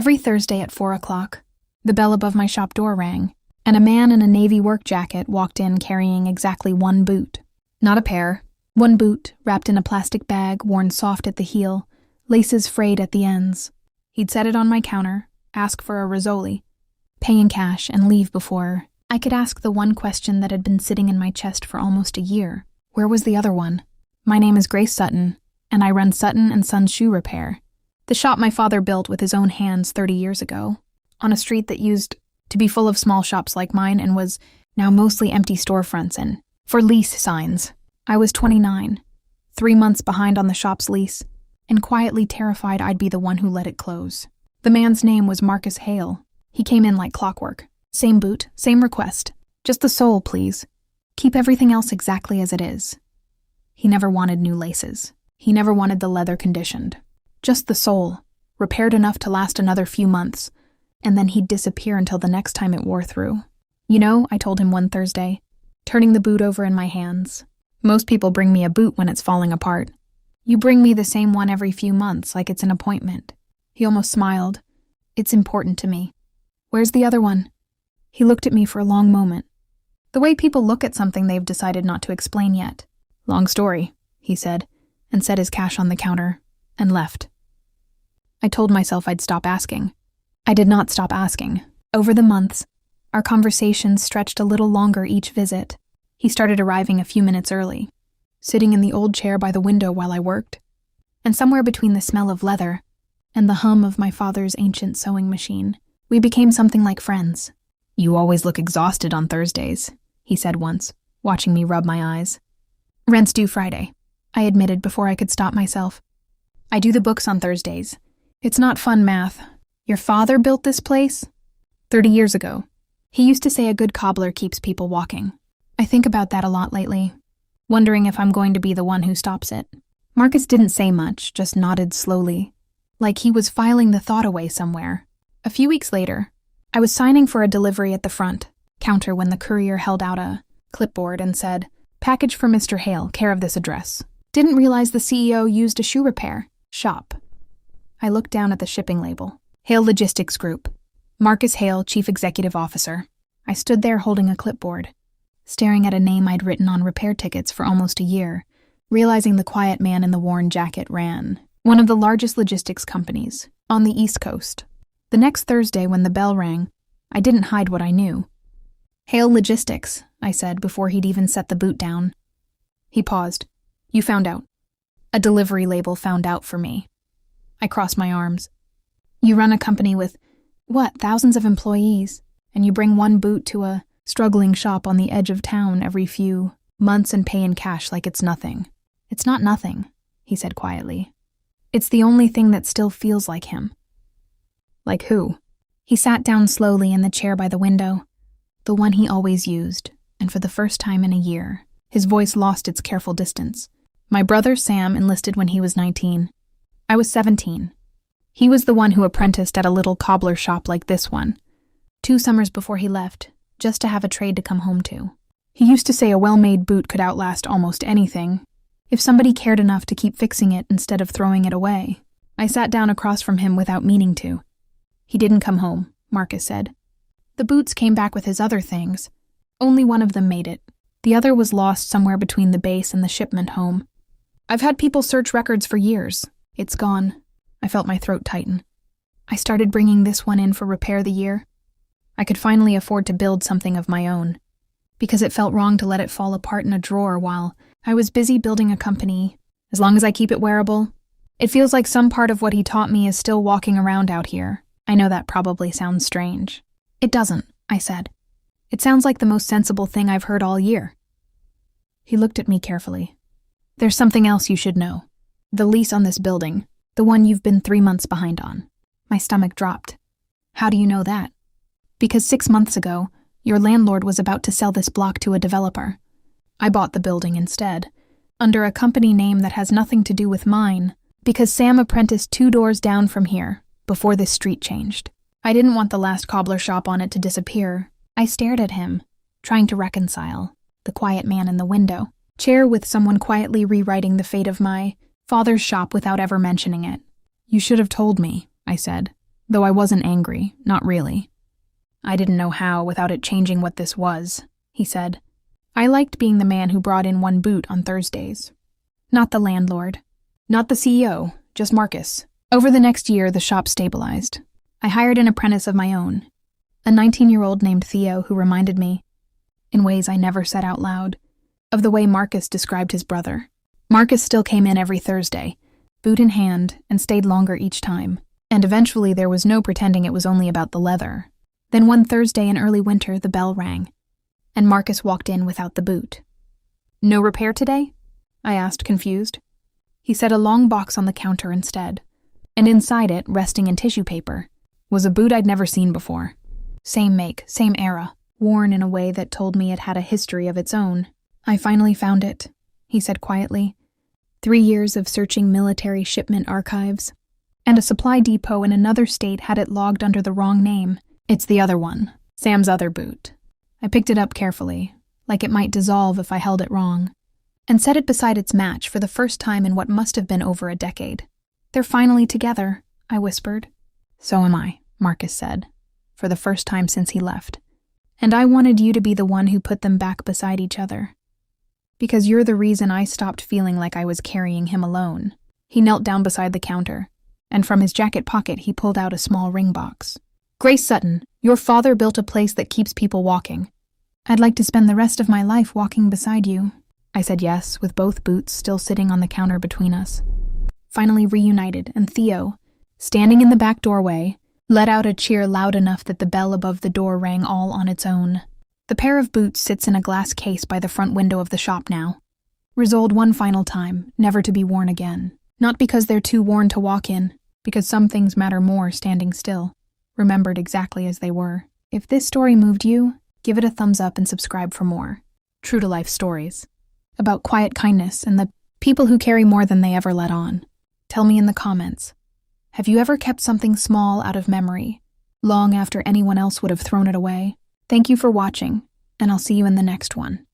Every Thursday at 4 o'clock, the bell above my shop door rang, and a man in a navy work jacket walked in carrying exactly one boot. Not a pair. One boot, wrapped in a plastic bag, worn soft at the heel, laces frayed at the ends. He'd set it on my counter, ask for a Rizzoli, pay in cash, and leave before I could ask the one question that had been sitting in my chest for almost a year. Where was the other one? My name is Grace Sutton, and I run Sutton & Sons Shoe Repair, the shop my father built with his own hands 30 years ago, on a street that used to be full of small shops like mine and was now mostly empty storefronts and for lease signs. I was 29, 3 months behind on the shop's lease, and quietly terrified I'd be the one who let it close. The man's name was Marcus Hale. He came in like clockwork. Same boot, same request. Just the sole, please. Keep everything else exactly as it is. He never wanted new laces. He never wanted the leather conditioned. Just the sole, repaired enough to last another few months, and then he'd disappear until the next time it wore through. You know, I told him one Thursday, turning the boot over in my hands. Most people bring me a boot when it's falling apart. You bring me the same one every few months, like it's an appointment. He almost smiled. It's important to me. Where's the other one? He looked at me for a long moment. The way people look at something they've decided not to explain yet. Long story, he said, and set his cash on the counter, and left. I told myself I'd stop asking. I did not stop asking. Over the months, our conversations stretched a little longer each visit. He started arriving a few minutes early, sitting in the old chair by the window while I worked, and somewhere between the smell of leather and the hum of my father's ancient sewing machine, we became something like friends. You always look exhausted on Thursdays, he said once, watching me rub my eyes. Rent's due Friday, I admitted before I could stop myself. I do the books on Thursdays. It's not fun math. Your father built this place? 30 years ago. He used to say a good cobbler keeps people walking. I think about that a lot lately, wondering if I'm going to be the one who stops it. Marcus didn't say much, just nodded slowly, like he was filing the thought away somewhere. A few weeks later, I was signing for a delivery at the front counter when the courier held out a clipboard and said, "Package for Mr. Hale, care of this address." Didn't realize the CEO used a shoe repair shop. I looked down at the shipping label. Hale Logistics Group. Marcus Hale, Chief Executive Officer. I stood there holding a clipboard, staring at a name I'd written on repair tickets for almost a year, realizing the quiet man in the worn jacket ran one of the largest logistics companies on the East Coast. The next Thursday when the bell rang, I didn't hide what I knew. "Hale Logistics," I said before he'd even set the boot down. He paused. "You found out." A delivery label found out for me. I crossed my arms. You run a company with, thousands of employees, and you bring one boot to a struggling shop on the edge of town every few months and pay in cash like it's nothing. It's not nothing, he said quietly. It's the only thing that still feels like him. Like who? He sat down slowly in the chair by the window, the one he always used, and for the first time in a year, his voice lost its careful distance. My brother Sam enlisted when he was 19. I was 17. He was the one who apprenticed at a little cobbler shop like this one, 2 summers before he left, just to have a trade to come home to. He used to say a well-made boot could outlast almost anything, if somebody cared enough to keep fixing it instead of throwing it away. I sat down across from him without meaning to. He didn't come home, Marcus said. The boots came back with his other things. Only one of them made it. The other was lost somewhere between the base and the shipment home. I've had people search records for years. It's gone. I felt my throat tighten. I started bringing this one in for repair the year. I could finally afford to build something of my own, because it felt wrong to let it fall apart in a drawer while I was busy building a company. As long as I keep it wearable, it feels like some part of what he taught me is still walking around out here. I know that probably sounds strange. It doesn't, I said. It sounds like the most sensible thing I've heard all year. He looked at me carefully. There's something else you should know. The lease on this building, the one you've been 3 months behind on. My stomach dropped. How do you know that? Because 6 months ago, your landlord was about to sell this block to a developer. I bought the building instead, under a company name that has nothing to do with mine, because Sam apprenticed 2 doors down from here, before this street changed. I didn't want the last cobbler shop on it to disappear. I stared at him, trying to reconcile, the quiet man in the window, chair with someone quietly rewriting the fate of my father's shop without ever mentioning it. You should have told me, I said, Though I wasn't angry, not really. I didn't know how without it changing what this was, he said. I liked being the man who brought in one boot on Thursdays. Not the landlord. Not the CEO, just Marcus. Over the next year, the shop stabilized. I hired an apprentice of my own, a 19-year-old named Theo who reminded me, in ways I never said out loud, of the way Marcus described his brother. Marcus still came in every Thursday, boot in hand, and stayed longer each time. And eventually there was no pretending it was only about the leather. Then one Thursday in early winter, the bell rang, and Marcus walked in without the boot. No repair today? I asked, confused. He said a long box on the counter instead, and inside it, resting in tissue paper, was a boot I'd never seen before. Same make, same era, worn in a way that told me it had a history of its own. I finally found it, he said quietly. 3 years of searching military shipment archives, and a supply depot in another state had it logged under the wrong name. It's the other one, Sam's other boot. I picked it up carefully, like it might dissolve if I held it wrong, and set it beside its match for the first time in what must have been over a decade. They're finally together, I whispered. So am I, Marcus said, for the first time since he left. And I wanted you to be the one who put them back beside each other. Because you're the reason I stopped feeling like I was carrying him alone. He knelt down beside the counter, and from his jacket pocket he pulled out a small ring box. Grace Sutton, your father built a place that keeps people walking. I'd like to spend the rest of my life walking beside you. I said yes, with both boots still sitting on the counter between us. Finally reunited, and Theo, standing in the back doorway, let out a cheer loud enough that the bell above the door rang all on its own. The pair of boots sits in a glass case by the front window of the shop now. Resoled one final time, never to be worn again. Not because they're too worn to walk in, because some things matter more standing still, remembered exactly as they were. If this story moved you, give it a thumbs up and subscribe for more true-to-life stories about quiet kindness and the people who carry more than they ever let on. Tell me in the comments, have you ever kept something small out of memory, long after anyone else would have thrown it away? Thank you for watching, and I'll see you in the next one.